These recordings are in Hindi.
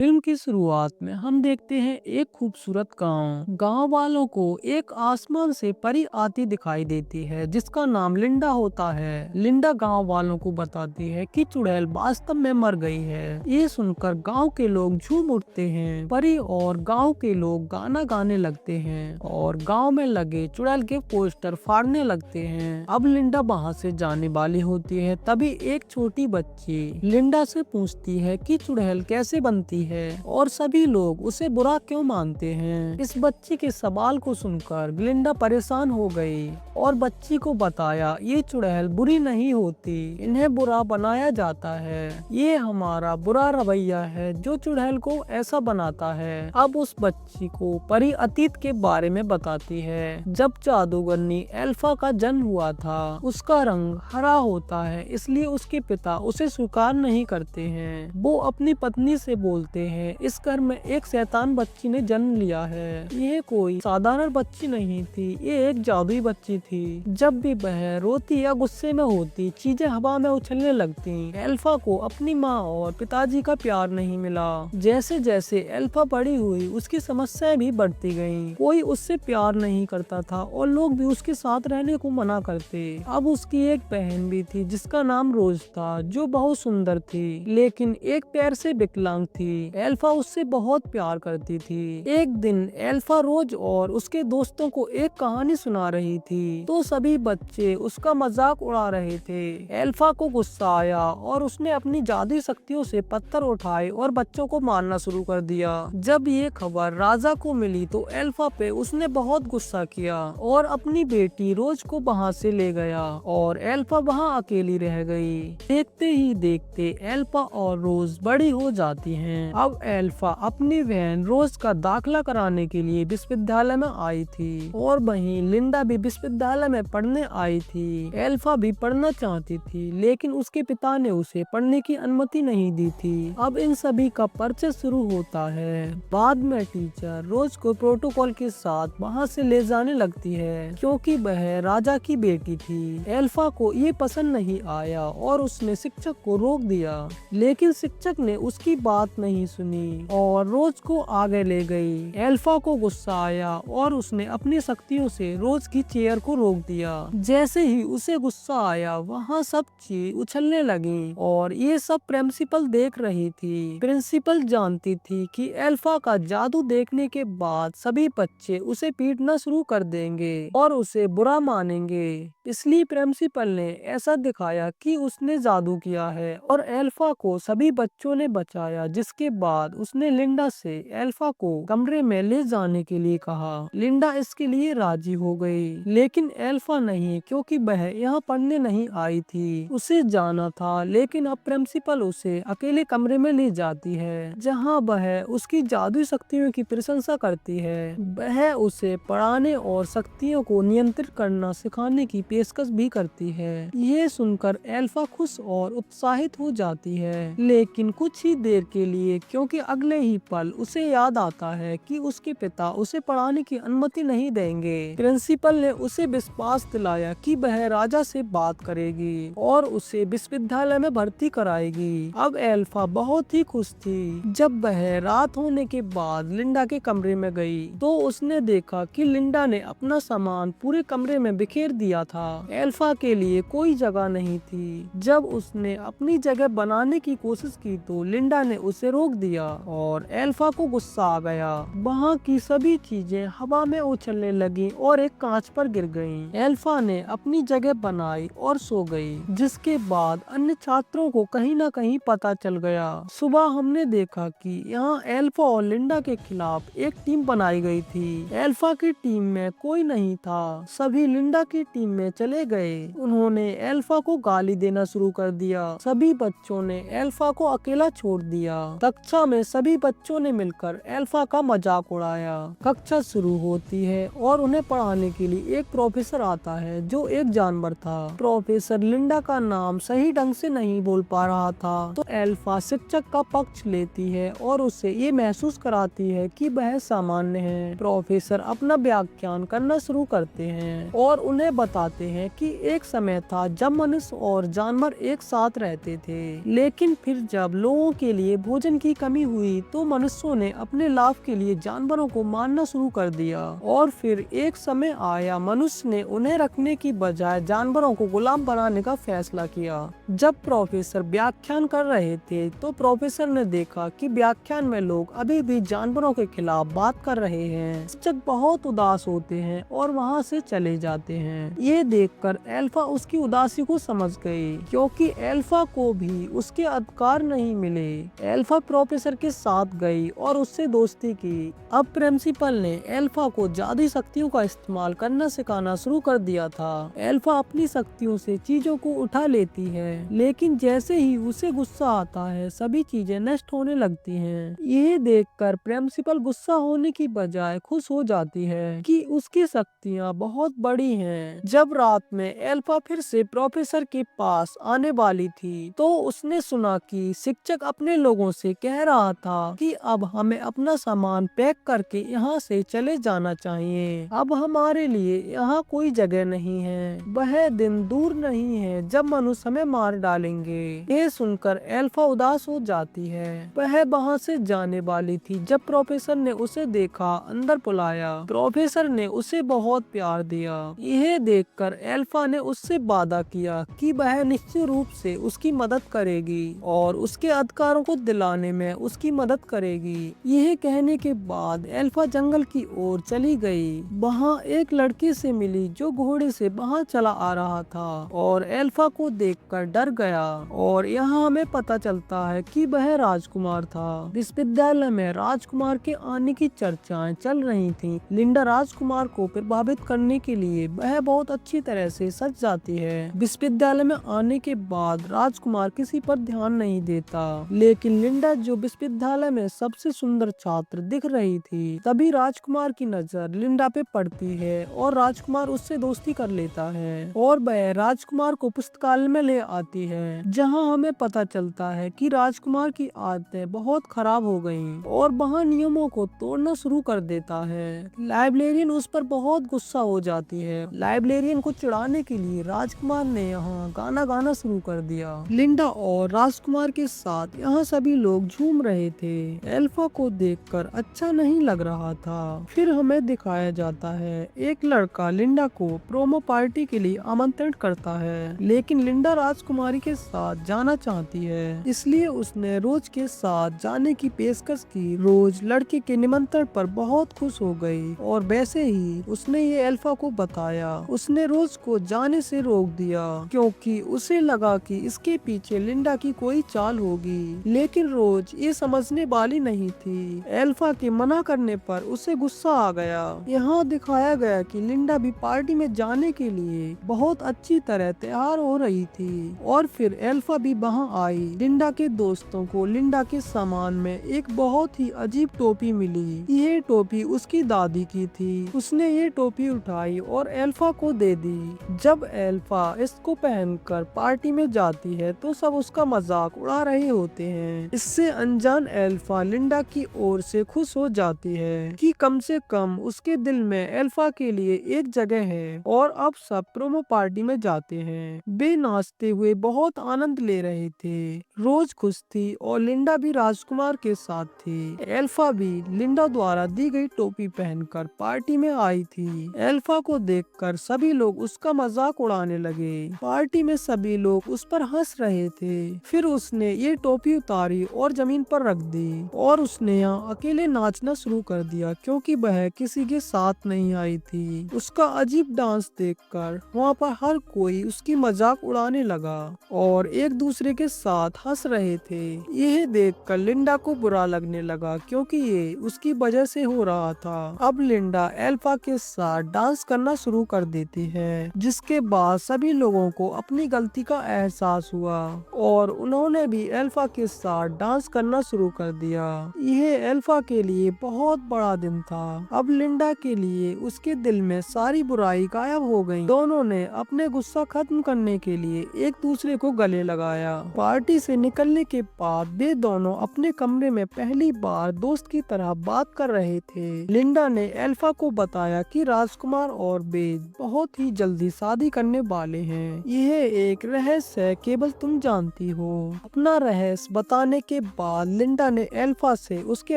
फिल्म की शुरुआत में हम देखते हैं एक खूबसूरत गांव वालों को एक आसमान से परी आती दिखाई देती है जिसका नाम लिंडा होता है। लिंडा गांव वालों को बताती है कि चुड़ैल वास्तव में मर गई है। ये सुनकर गांव के लोग झूम उठते हैं। परी और गांव के लोग गाना गाने लगते हैं और गांव में लगे चुड़ैल के पोस्टर फाड़ने लगते हैं। अब लिंडा वहां से जाने वाली होती है, तभी एक छोटी बच्ची लिंडा से पूछती है कि चुड़ैल कैसे बनती है और सभी लोग उसे बुरा क्यों मानते हैं। इस बच्ची के सवाल को सुनकर लिंडा परेशान हो गई और बच्ची को बताया ये चुड़ैल बुरी नहीं होती, इन्हें बुरा बनाया जाता है। ये हमारा बुरा रवैया है जो चुड़ैल को ऐसा बनाता है। अब उस बच्ची को परी अतीत के बारे में बताती है। जब जादूगरनी एल्फा का जन्म हुआ था, उसका रंग हरा होता है, इसलिए उसके पिता उसे स्वीकार नहीं करते हैं। वो अपनी पत्नी से बोलते हैं इस घर में एक शैतान बच्ची ने जन्म लिया है। ये कोई साधारण बच्ची नहीं थी, ये एक जादुई बच्ची थी। जब भी वह रोती या गुस्से में होती, चीजें हवा में उछलने लगती। एल्फा को अपनी माँ और पिताजी का प्यार नहीं मिला। जैसे जैसे एल्फा बड़ी हुई, उसकी समस्याएं भी बढ़ती गईं। कोई उससे प्यार नहीं करता था और लोग भी उसके साथ रहने को मना करते। अब उसकी एक बहन भी थी जिसका नाम रोज था, जो बहुत सुंदर थी लेकिन एक पैर से विकलांग थी। एल्फा उससे बहुत प्यार करती थी। एक दिन एल्फा रोज और उसके दोस्तों को एक कहानी सुना रही थी तो सभी बच्चे उसका मजाक उड़ा रहे थे। एल्फा को गुस्सा आया और उसने अपनी जादुई शक्तियों से पत्थर उठाए और बच्चों को मारना शुरू कर दिया। जब ये खबर राजा को मिली तो एल्फा पे उसने बहुत गुस्सा किया और अपनी बेटी रोज को वहाँ से ले गया और एल्फा वहाँ अकेली रह गई। देखते ही देखते एल्फा और रोज बड़ी हो जाती हैं। अब एल्फा अपनी बहन रोज का दाखिला कराने के लिए विश्वविद्यालय में आई थी और वहीं लिंडा भी विश्वविद्यालय में पढ़ने आई थी। एल्फा भी पढ़ना चाहती थी लेकिन उसके पिता ने उसे पढ़ने की अनुमति नहीं दी थी। अब इन सभी का परिचय शुरू होता है। बाद में टीचर रोज को प्रोटोकॉल के साथ वहाँ से ले जाने लगती है क्योंकि वह राजा की बेटी थी। एल्फा को ये पसंद नहीं आया और उसने शिक्षक को रोक दिया, लेकिन शिक्षक ने उसकी बात नहीं सुनी और रोज को आगे ले गई। एल्फा को गुस्सा आया और उसने अपनी शक्तियों से रोज की चेयर को रोक दिया। जैसे ही उसे गुस्सा आया, वहाँ सब चीज उछलने लगी और ये सब प्रिंसिपल देख रही थी। प्रिंसिपल जानती थी कि एल्फा का जादू देखने के बाद सभी बच्चे उसे पीटना शुरू कर देंगे और उसे बुरा मानेंगे, इसलिए प्रिंसिपल ने ऐसा दिखाया कि उसने जादू किया है और एल्फा को सभी बच्चों ने बचाया। जिसके बाद उसने लिंडा से एल्फा को कमरे में ले जाने के लिए कहा। लिंडा इसके लिए राजी हो गई, लेकिन एल्फा नहीं, क्योंकि वह यहाँ पढ़ने नहीं आई थी। उसे जाना था, लेकिन अब प्रिंसिपल उसे अकेले कमरे में ले जाती है जहाँ वह उसकी जादुई शक्तियों की प्रशंसा करती है। वह उसे पढ़ाने और शक्तियों को नियंत्रित करना सिखाने की पेशकश भी करती है। ये सुनकर एल्फा खुश और उत्साहित हो जाती है, लेकिन कुछ ही देर के लिए, क्योंकि अगले ही पल उसे याद आता है कि उसके पिता उसे पढ़ाने की अनुमति नहीं देंगे। प्रिंसिपल ने उसे विश्वास दिलाया कि वह राजा से बात करेगी और उसे विश्वविद्यालय में भर्ती कराएगी। अब एल्फा बहुत ही खुश थी। जब वह रात होने के बाद लिंडा के कमरे में गई तो उसने देखा कि लिंडा ने अपना सामान पूरे कमरे में बिखेर दिया था। एल्फा के लिए कोई जगह नहीं थी। जब उसने अपनी जगह बनाने की कोशिश की तो लिंडा ने उसे रोक दिया और एल्फा को गुस्सा आ गया। वहाँ की सभी चीजें हवा में उछलने लगी और एक कांच पर गिर गईं। एल्फा ने अपनी जगह बनाई और सो गई, जिसके बाद अन्य छात्रों को कहीं न कहीं पता चल गया। सुबह हमने देखा कि यहाँ एल्फा और लिंडा के खिलाफ एक टीम बनाई गई थी। एल्फा की टीम में कोई नहीं था, सभी लिंडा की टीम में चले गए। उन्होंने एल्फा को गाली देना शुरू कर दिया। सभी बच्चों ने एल्फा को अकेला छोड़ दिया। कक्षा में सभी बच्चों ने मिलकर एल्फा का मजाक उड़ाया। कक्षा शुरू होती है और उन्हें पढ़ाने के लिए एक प्रोफेसर आता है जो एक जानवर था। प्रोफेसर लिंडा का नाम सही ढंग से नहीं बोल पा रहा था तो एल्फा शिक्षक का पक्ष लेती है और उसे ये महसूस कराती है कि वह सामान्य है। प्रोफेसर अपना व्याख्यान करना शुरू करते हैं और उन्हें बताते बताते हैं कि एक समय था जब मनुष्य और जानवर एक साथ रहते थे, लेकिन फिर जब लोगों के लिए भोजन की कमी हुई तो मनुष्यों ने अपने लाभ के लिए जानवरों को मारना शुरू कर दिया। और फिर एक समय आया, मनुष्य ने उन्हें रखने की बजाय जानवरों को गुलाम बनाने का फैसला किया। जब प्रोफेसर व्याख्यान कर रहे थे तो प्रोफेसर ने देखा कि व्याख्यान में लोग अभी भी जानवरों के खिलाफ बात कर रहे हैं। शिक्षक बहुत उदास होते हैं और वहाँ से चले जाते हैं। ये देखकर एल्फा उसकी उदासी को समझ गई, क्योंकि एल्फा को भी उसके अधिकार नहीं मिले। एल्फा प्रोफेसर के साथ गई और उससे दोस्ती की। अब प्रिंसिपल ने एल्फा को जादुई शक्तियों का इस्तेमाल करना सिखाना शुरू कर दिया था। एल्फा अपनी शक्तियों से चीजों को उठा लेती है, लेकिन जैसे ही उसे गुस्सा आता है सभी चीजें नष्ट होने लगती हैं। यह देखकर प्रिंसिपल गुस्सा होने की बजाय खुश हो जाती है कि उसकी शक्तियाँ बहुत बड़ी हैं। जब रात में एल्फा फिर से प्रोफेसर के पास आने वाली थी तो उसने सुना कि शिक्षक अपने लोगों से कह रहा था कि अब हमें अपना सामान पैक करके यहाँ से चले जाना चाहिए। अब हमारे लिए यहाँ कोई जगह नहीं है। वह दिन दूर नहीं है जब मनुष्य हमें मार डालेंगे। ये सुनकर एल्फा उदास हो जाती है। वह वहाँ से जाने वाली थी जब प्रोफेसर ने उसे देखा, अंदर बुलाया। प्रोफेसर ने उसे बहुत प्यार दिया। यह देखकर एल्फा ने उससे वादा किया कि वह निश्चित रूप से उसकी मदद करेगी और उसके अधिकारों को दिलाने में उसकी मदद करेगी। यह कहने के बाद एल्फा जंगल की ओर चली गई। वहाँ एक लड़के से मिली जो घोड़े से वहाँ चला आ रहा था और एल्फा को देखकर डर गया। और यहाँ हमें पता चलता है कि वह राजकुमार था। विश्वविद्यालय में राजकुमार के आने की चर्चाएं चल रही थीं। लिंडा राजकुमार को प्रभावित करने के लिए वह बहुत अच्छी तरह से सज जाती है। विश्वविद्यालय में आने के बाद राजकुमार किसी पर ध्यान नहीं देता, लेकिन लिंडा जो विश्वविद्यालय में सबसे सुंदर छात्र दिख रही थी, तभी राजकुमार की नजर लिंडा पे पड़ती है और राजकुमार उससे दोस्ती कर लेता है और वह राजकुमार को पुस्तकालय में ले आती है, जहां हमें पता चलता है कि राजकुमार की आदतें बहुत खराब हो गईं और वहां नियमों को तोड़ना शुरू कर देता है। लाइब्रेरियन उस पर बहुत गुस्सा हो जाती है। लाइब्रेरियन को चिढ़ाने के लिए राजकुमार ने यहाँ गाना गाना शुरू कर दिया। लिंडा और राजकुमार के साथ यहाँ सभी लोग झूम रहे थे। एल्फा को देखकर अच्छा नहीं लग रहा था। फिर हमें दिखाया जाता है एक लड़का लिंडा को प्रोमो पार्टी के लिए आमंत्रित करता है, लेकिन लिंडा राजकुमारी के साथ जाना चाहती है, इसलिए उसने रोज के साथ जाने की पेशकश की। रोज लड़के के निमंत्रण पर बहुत खुश हो गई और वैसे ही उसने ये एल्फा को बताया। उसने रोज को जाने से रोक दिया क्योंकि उसे लगा कि इसके पीछे लिंडा की कोई चाल होगी, लेकिन रोज ये समझने वाली नहीं थी। एल्फा के मना करने पर उसे गुस्सा आ गया। यहाँ दिखाया गया कि लिंडा भी पार्टी में जाने के लिए बहुत अच्छी तरह तैयार हो रही थी और फिर एल्फा भी वहाँ आई। लिंडा के दोस्तों को लिंडा के सामान में एक बहुत ही अजीब टोपी मिली। ये टोपी उसकी दादी की थी। उसने ये टोपी उठाई और एल्फा को दे दी। जब एल्फा इसको पहनकर पार्टी में जाती है तो सब उसका मजाक उड़ा रहे होते हैं। इससे अनजान एल्फा लिंडा की ओर से खुश हो जाती है कि कम से कम उसके दिल में एल्फा के लिए एक जगह है और अब सब प्रोमो पार्टी में जाते हैं। वे नाचते हुए बहुत आनंद ले रहे थे। रोज खुश थी और लिंडा भी राजकुमार के साथ थी। एल्फा भी लिंडा द्वारा दी गई टोपी पहनकर पार्टी में आई थी। एल्फा को देखकर सभी लोग उसका मजाक उड़ाने लगे। पार्टी में सभी लोग उस पर हंस रहे थे। फिर उसने ये टोपी उतारी और जमीन पर रख दी और उसने यहाँ अकेले नाचना शुरू कर दिया क्योंकि वह किसी के साथ नहीं आई थी। उसका अजीब डांस देखकर वहाँ पर हर कोई उसकी मजाक उड़ाने लगा और एक दूसरे के साथ हंस रहे थे। यह देखकर लिंडा को बुरा लगने लगा क्योंकि ये उसकी वजह से हो रहा था। अब लिंडा एल्फा के साथ डांस करना शुरू कर देती है, जिसके बाद सभी लोगों को अपनी गलती का एहसास हुआ और उन्होंने भी एल्फा के साथ डांस करना शुरू कर दिया। यह एल्फा के लिए बहुत बड़ा दिन था। अब लिंडा के लिए उसके दिल में सारी बुराई गायब हो गई। दोनों ने अपने गुस्सा खत्म करने के लिए एक दूसरे को गले लगाया। पार्टी से निकलने के बाद वे दोनों अपने कमरे में पहली बार दोस्त की तरह बात कर रहे थे। लिंडा ने एल्फा को बताया कि राजकुमार और बेज बहुत ही ही जल्दी शादी करने वाले हैं। यह एक रहस्य है, केवल तुम जानती हो। अपना रहस्य बताने के बाद लिंडा ने एल्फा से उसके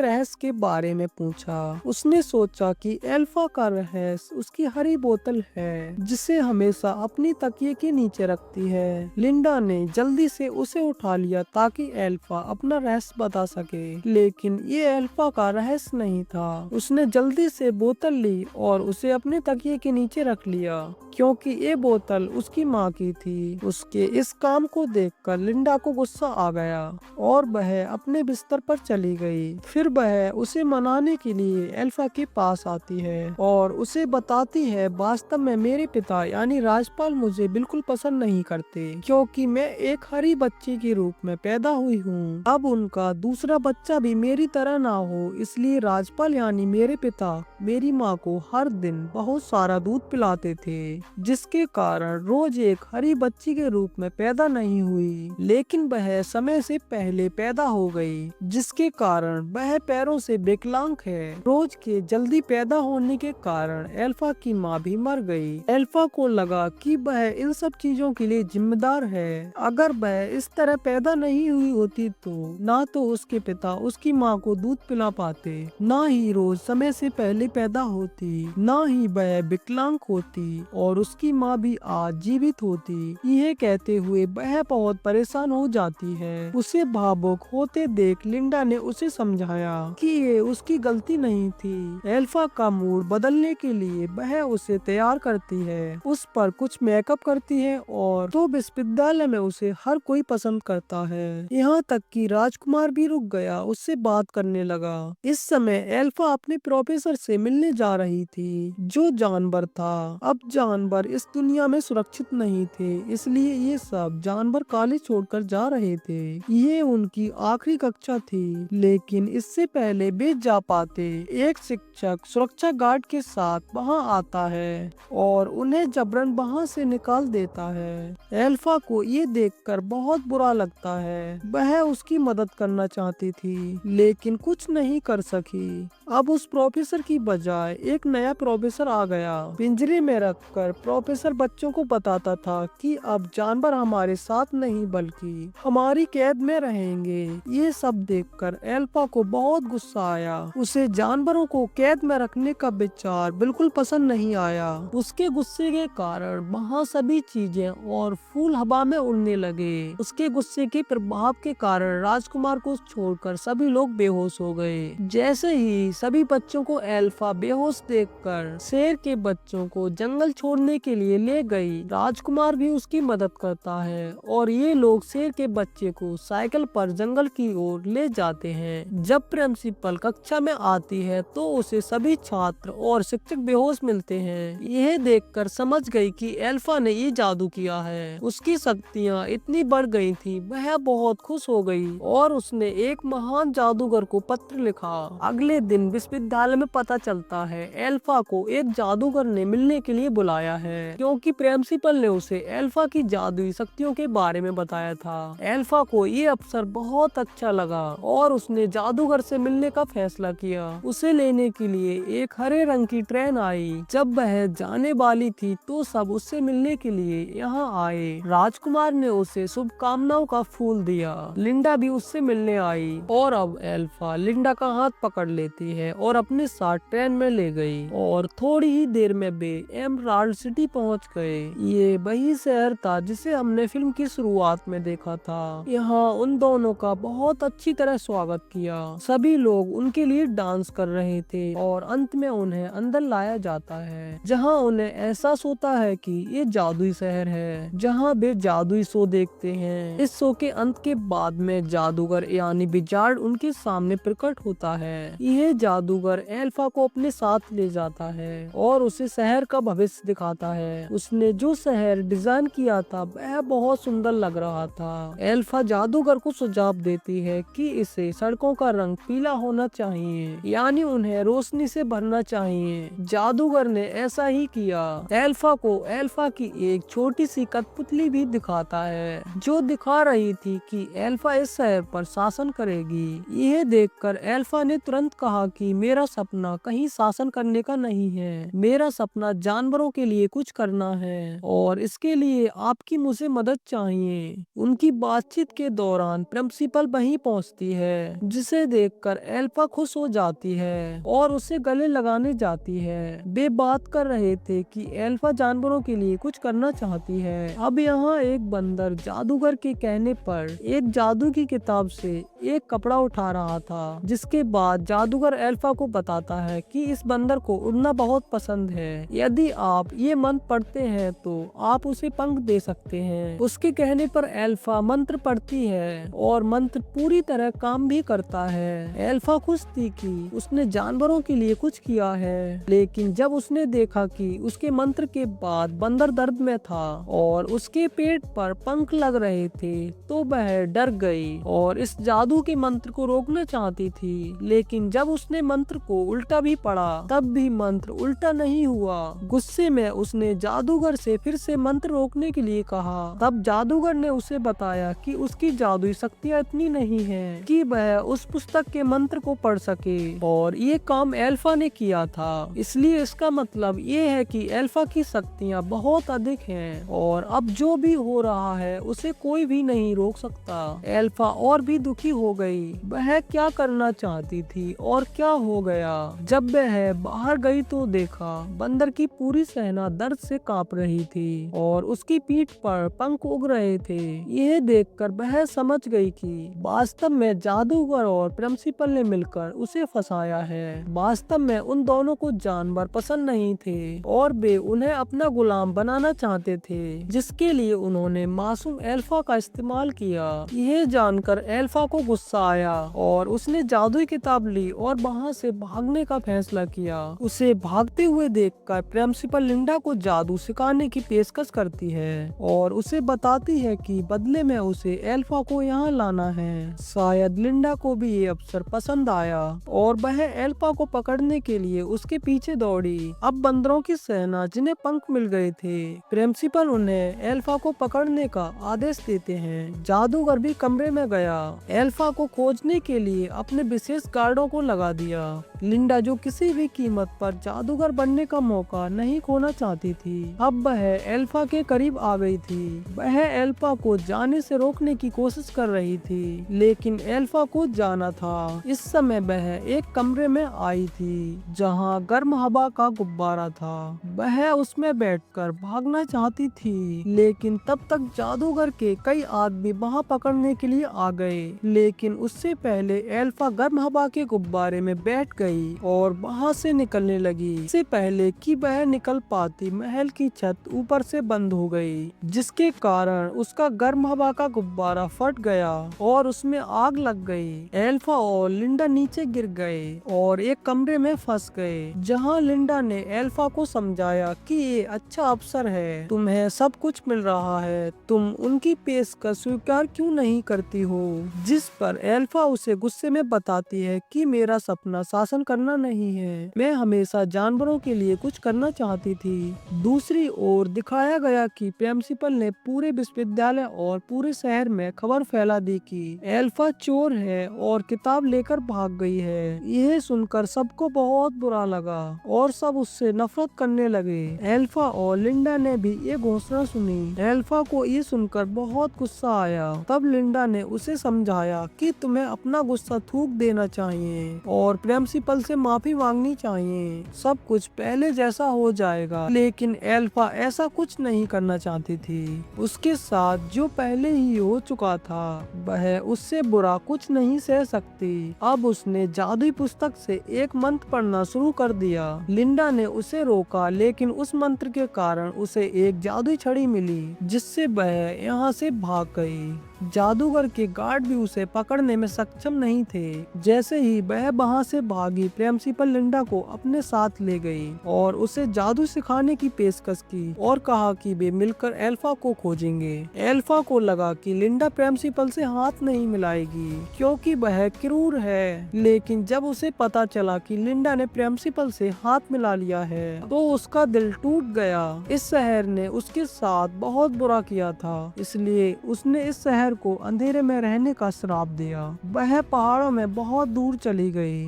रहस्य के बारे में पूछा। उसने सोचा कि एल्फा का रहस्य उसकी हरी बोतल है, जिसे हमेशा अपनी तकिए के नीचे रखती है। लिंडा ने जल्दी से उसे उठा लिया ताकि एल्फा अपना रहस्य बता सके, लेकिन ये एल्फा का रहस्य नहीं था। उसने जल्दी से बोतल ली और उसे अपने तकिए के नीचे रख लिया, क्योंकि ये बोतल उसकी माँ की थी। उसके इस काम को देखकर लिंडा को गुस्सा आ गया और वह अपने बिस्तर पर चली गई। फिर वह उसे मनाने के लिए एल्फा के पास आती है और उसे बताती है, वास्तव में मेरे पिता यानी राजपाल मुझे बिल्कुल पसंद नहीं करते, क्योंकि मैं एक हरी बच्ची के रूप में पैदा हुई हूँ। अब उनका दूसरा बच्चा भी मेरी तरह ना हो, इसलिए राजपाल यानी मेरे पिता मेरी माँ को हर दिन बहुत सारा दूध पिलाते थे, जिसके कारण रोज एक हरी बच्ची के रूप में पैदा नहीं हुई, लेकिन वह समय से पहले पैदा हो गई, जिसके कारण वह पैरों से विकलांग है। रोज के जल्दी पैदा होने के कारण एल्फा की माँ भी मर गई। एल्फा को लगा कि वह इन सब चीजों के लिए जिम्मेदार है। अगर वह इस तरह पैदा नहीं हुई होती तो ना तो उसके पिता उसकी माँ को दूध पिला पाते, ना ही रोज समय से पहले पैदा होती, ना ही वह विकलांग होती और उसकी माँ भी आज जीवित होती। यह कहते हुए वह बहुत परेशान हो जाती है। उसे भावुक होते देख लिंडा ने उसे समझाया कि ये उसकी गलती नहीं थी। एल्फा का मूड बदलने के लिए वह उसे तैयार करती है, उस पर कुछ मेकअप करती है और तो विश्वविद्यालय में उसे हर कोई पसंद करता है। यहाँ तक कि राजकुमार भी रुक गया, उससे बात करने लगा। इस समय एल्फा अपने प्रोफेसर से मिलने जा रही थी, जो जानवर था। अब जानवर इस दुनिया में सुरक्षित नहीं थे, इसलिए ये सब जानवर कॉलेज छोड़कर जा रहे थे। ये उनकी आखिरी कक्षा थी, लेकिन इससे पहले वे जा पाते, एक शिक्षक सुरक्षा गार्ड के साथ वहां आता है और उन्हें जबरन वहां से निकाल देता है। एल्फा को ये देखकर बहुत बुरा लगता है। वह उसकी मदद करना चाहती थी, लेकिन कुछ नहीं कर सकी। अब उस प्रोफेसर की बजाय एक नया प्रोफेसर आ गया। पिंजरे में रखकर प्रोफेसर बच्चों को बताता था कि अब जानवर हमारे साथ नहीं बल्कि हमारी कैद में रहेंगे। ये सब देखकर एल्फा को बहुत गुस्सा आया। उसे जानवरों को कैद में रखने का विचार बिल्कुल पसंद नहीं आया। उसके गुस्से के कारण वहाँ सभी चीजें और फूल हवा में उड़ने लगे। उसके गुस्से के प्रभाव के कारण राजकुमार को छोड़कर सभी लोग बेहोश हो गए। जैसे ही सभी बच्चों को एल्फा बेहोश देखकर शेर के बच्चों को जंगल छोड़ने के लिए ले गई। राजकुमार भी उसकी मदद करता है और ये लोग शेर के बच्चे को साइकिल पर जंगल की ओर ले जाते हैं। जब प्रिंसिपल कक्षा में आती है तो उसे सभी छात्र और शिक्षक बेहोश मिलते हैं। यह देखकर समझ गई कि एल्फा ने ये जादू किया है। उसकी शक्तियाँ इतनी बढ़ गई थी, वह बहुत खुश हो गई और उसने एक महान जादूगर को पत्र लिखा। अगले दिन विश्वविद्यालय में पता चलता है एल्फा को एक जादूगर ने मिलने के लिए बुलाया है, क्योंकि प्रिंसिपल ने उसे एल्फा की जादुई शक्तियों के बारे में बताया था। एल्फा को ये अवसर बहुत अच्छा लगा और उसने जादूगर से मिलने का फैसला किया। उसे लेने के लिए एक हरे रंग की ट्रेन आई। जब वह जाने वाली थी तो सब उससे मिलने के लिए यहाँ आए। राजकुमार ने उसे शुभकामनाओं का फूल दिया। लिंडा भी उससे मिलने आई और अब एल्फा लिंडा का हाथ पकड़ लेती है और अपने साथ ट्रेन में ले गई और थोड़ी ही देर में वे एमराल्ड सिटी पहुंच गए। ये वही शहर था जिसे हमने फिल्म की शुरुआत में देखा था। यहाँ उन दोनों का बहुत अच्छी तरह स्वागत किया। सभी लोग उनके लिए डांस कर रहे थे और अंत में उन्हें अंदर लाया जाता है, जहाँ उन्हें एहसास होता है कि ये जादुई शहर है, जहाँ वे जादुई शो देखते हैं। इस शो के अंत के बाद में जादूगर यानी विजार्ड उनके सामने प्रकट होता है। यह जादूगर एल्फा को अपने साथ ले जाता है और उसे शहर का भविष्य दिखाता है। उसने जो शहर डिजाइन किया था वह बहुत सुंदर लग रहा था। एल्फा जादूगर को सुझाव देती है कि इसे सड़कों का रंग पीला होना चाहिए, यानी उन्हें रोशनी से भरना चाहिए। जादूगर ने ऐसा ही किया। एल्फा को एल्फा की एक छोटी सी कठपुतली भी दिखाता है, जो दिखा रही थी कि एल्फा इस शहर पर शासन करेगी। यह देखकर एल्फा ने तुरंत कहा कि मेरा सपना कहीं शासन करने का नहीं है, मेरा सपना जानवरों के लिए कुछ करना है और इसके लिए आपकी मुझे मदद चाहिए। उनकी बातचीत के दौरान प्रिंसिपल वहीं पहुंचती है, जिसे देखकर एल्फा खुश हो जाती है और उसे गले लगाने जाती है। वे बात कर रहे थे कि एल्फा जानवरों के लिए कुछ करना चाहती है। अब यहाँ एक बंदर जादूगर के कहने पर एक जादू की किताब से एक कपड़ा उठा रहा था, जिसके बाद जादूगर एल्फा को बताता है कि इस बंदर को उड़ना बहुत पसंद है। यदि आप ये मंत्र पढ़ते हैं तो आप उसे पंख दे सकते हैं। उसके कहने पर एल्फा मंत्र पढ़ती है और मंत्र पूरी तरह काम भी करता है। एल्फा खुश थी कि उसने जानवरों के लिए कुछ किया है, लेकिन जब उसने देखा कि उसके मंत्र के बाद बंदर दर्द में था और उसके पेट पर पंख लग रहे थे तो वह डर गई और इस जादू के मंत्र को रोकना चाहती थी। लेकिन जब उसने मंत्र को उल्टा भी पढ़ा तब भी मंत्र उल्टा नहीं हुआ। गुस्से में उसने जादूगर से फिर से मंत्र रोकने के लिए कहा। तब जादूगर ने उसे बताया कि उसकी जादुई शक्तियाँ इतनी नहीं है कि वह उस पुस्तक के मंत्र को पढ़ सके और ये काम एल्फा ने किया था। इसलिए इसका मतलब ये है कि एल्फा की शक्तियाँ बहुत अधिक हैं और अब जो भी हो रहा है उसे कोई भी नहीं रोक सकता। एल्फा और भी दुखी हो गई। वह क्या करना चाहती थी और क्या हो गया। जब वह बाहर गई तो देखा बंदर की पूरी सेना दर्द से कांप रही थी और उसकी पीठ पर पंख उग रहे थे। यह देखकर वह समझ गई कि वास्तव में जादूगर और प्रिंसिपल ने मिलकर उसे फंसाया है। वास्तव में उन दोनों को जानवर पसंद नहीं थे और वे उन्हें अपना गुलाम बनाना चाहते थे, जिसके लिए उन्होंने मासूम एल्फा का इस्तेमाल किया। यह जानकर एल्फा को गुस्सा आया और उसने जादुई किताब ली और वहां से भागने का फैसला किया। उसे भागते हुए देखकर प्रिंसिपल लिंडा को जादू सिखाने की पेशकश करती है और उसे बताती है कि बदले में उसे एल्फा को यहाँ लाना है। शायद लिंडा को भी ये अवसर पसंद आया और वह एल्फा को पकड़ने के लिए उसके पीछे दौड़ी। अब बंदरों की सेना जिन्हें पंख मिल गए थे, प्रिंसिपल उन्हें एल्फा को पकड़ने का आदेश देते हैं। जादूगर भी कमरे में गया। एल्फा को खोजने के लिए अपने विशेष गार्डों को लगा दिया। लिंडा जो किसी भी कीमत पर जादूगर बनने का मौका नहीं खोना चाहती थी, अब वह एल्फा के करीब आ गई थी। वह एल्फा को जाने से रोकने की कोशिश कर रही थी, लेकिन एल्फा को जाना था। इस समय वह एक कमरे में आई थी जहां गर्म हवा का गुब्बारा था। वह उसमें बैठकर भागना चाहती थी, लेकिन तब तक जादूगर के कई आदमी वहां पकड़ने के लिए आ गए। लेकिन उससे पहले एल्फा गर्म हवा के गुब्बारे में बैठ गई और वहां से निकलने लगी। इससे पहले कि वह निकल पाती, महल की छत ऊपर से बंद हो गई, जिसके कारण उसका गर्म हवा का गुब्बारा फट गया और उसमें आग लग गई। एल्फा और लिंडा नीचे गिर गए और एक कमरे में फंस गए, जहां लिंडा ने एल्फा को समझाया कि ये अच्छा अवसर है, तुम्हें सब कुछ मिल रहा है, तुम उनकी पेशकश स्वीकार क्यों नहीं करती हो। जिस पर एल्फा उसे गुस्से में बताती है कि मेरा सपना शासन करना नहीं है, मैं हमेशा जानवरों के लिए कुछ करना चाहती थी। दूसरी ओर दिखाया गया कि प्रिंसिपल ने पूरे विश्वविद्यालय और पूरे शहर में खबर फैला दी कि एल्फा चोर है और किताब लेकर भाग गई है। यह सुनकर सबको बहुत बुरा लगा और सब उससे नफरत करने लगे। एल्फा और लिंडा ने भी ये घोषणा सुनी। एल्फा को ये सुनकर बहुत गुस्सा आया। तब लिंडा ने उसे समझाया कि तुम्हें अपना गुस्सा थूक देना चाहिए और प्रिंसिपल से माफी मांगनी चाहिए। सब कुछ पहले जैसा हो जाएगा। लेकिन एल्फा ऐसा कुछ नहीं करना चाहती थी। उसके साथ जो पहले ही हो चुका था, वह उससे बुरा कुछ नहीं सह सकती। अब उसने जादुई पुस्तक से एक मंत्र पढ़ना शुरू कर दिया। लिंडा ने उसे रोका, लेकिन उस मंत्र के कारण उसे एक जादुई छड़ी मिली, जिससे वह यहाँ से भाग गई। जादूगर के गार्ड भी उसे पकड़ने में सक्षम नहीं थे। जैसे ही वह वहां से भागी, प्रिंसिपल लिंडा को अपने साथ ले गई और उसे जादू सिखाने की पेशकश की और कहा कि वे मिलकर एल्फा को खोजेंगे। एल्फा को लगा कि लिंडा प्रिंसिपल से हाथ नहीं मिलाएगी क्योंकि वह क्रूर है, लेकिन जब उसे पता चला कि लिंडा ने प्रिंसिपल से हाथ मिला लिया है तो उसका दिल टूट गया। इस शहर ने उसके साथ बहुत बुरा किया था, इसलिए उसने इस शहर को अंधेरे में रहने का श्राप दिया। वह पहाड़ों में बहुत दूर चली गई।